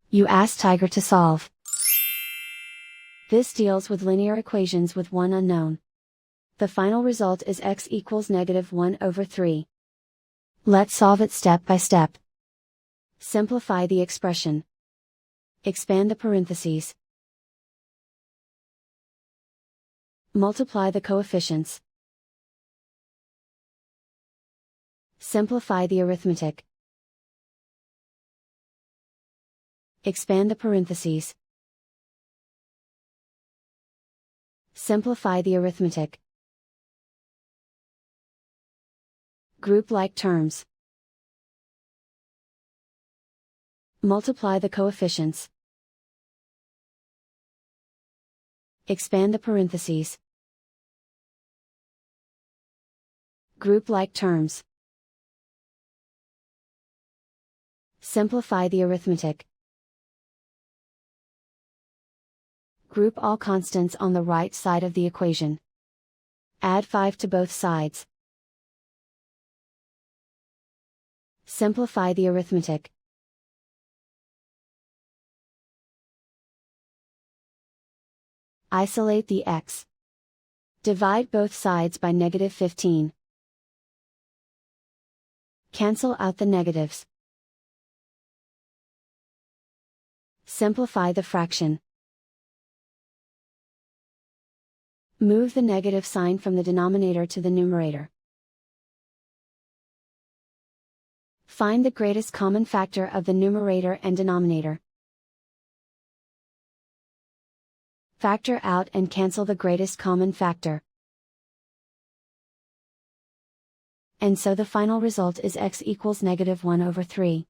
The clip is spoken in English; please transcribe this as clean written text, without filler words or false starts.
You ask Tiger to solve. This deals with linear equations with one unknown. The final result is x equals -1/3. Let's solve it step by step. Simplify the expression. Expand the parentheses. Multiply the coefficients. Simplify the arithmetic. Expand the parentheses. Simplify the arithmetic. Group like terms. Multiply the coefficients. Expand the parentheses. Group like terms. Simplify the arithmetic. Group all constants on the right side of the equation. Add 5 to both sides. Simplify the arithmetic. Isolate the x. Divide both sides by -15. Cancel out the negatives. Simplify the fraction. Move the negative sign from the denominator to the numerator. Find the greatest common factor of the numerator and denominator. Factor out and cancel the greatest common factor. And so the final result is x equals -1/3.